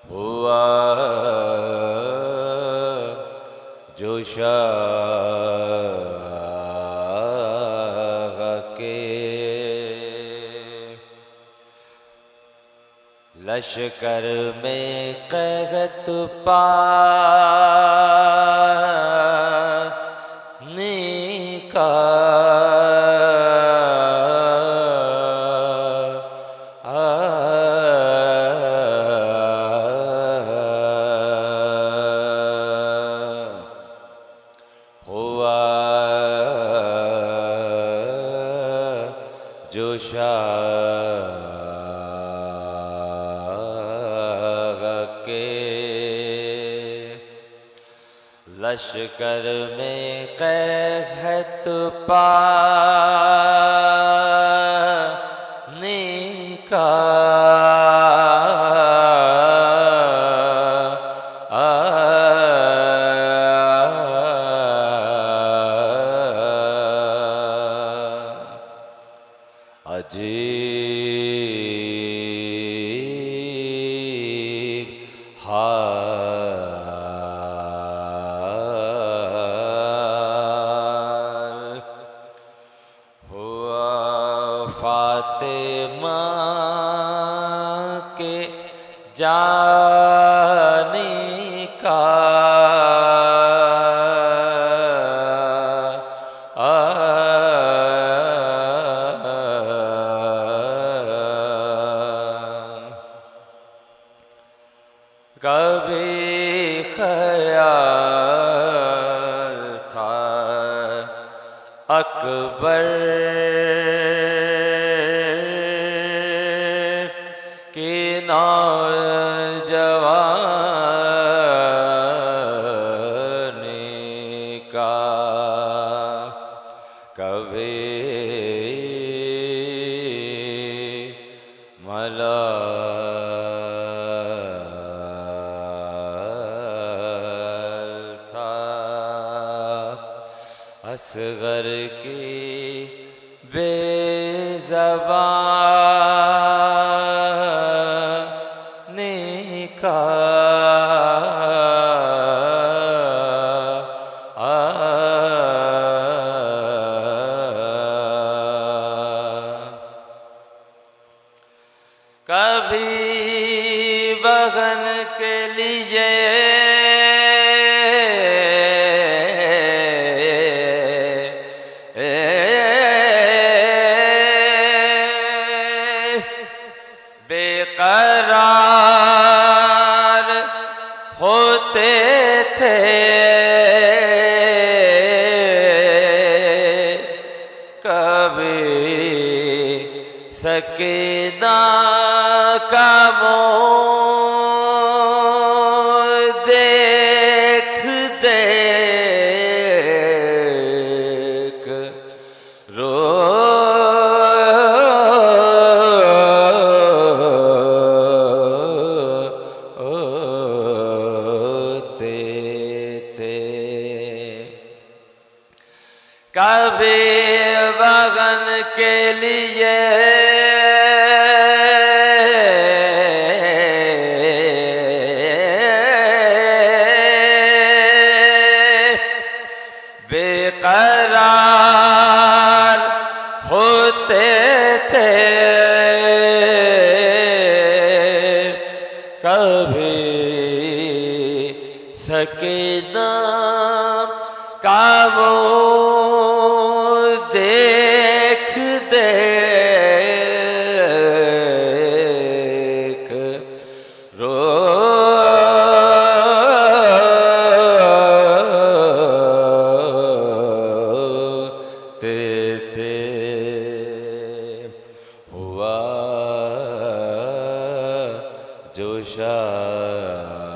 हुआ जो शाह के लश्कर में कहत पाने का हुआ जो शाह के लश्कर में कहत पाने का अजीब हाल हुआ फातिमा के जाने का कभी ख्याल था अकबर की नौजवानी का कभी असगर की बेज़बानी का कभी बगन के लिए बेकरार होते थे कभी सकीना का मुँह देख देख रोते थे कभी बगन के लिए बेकरार होते थे कभी सकीना का मुँह देख देख रोते थे हुआ जो शाह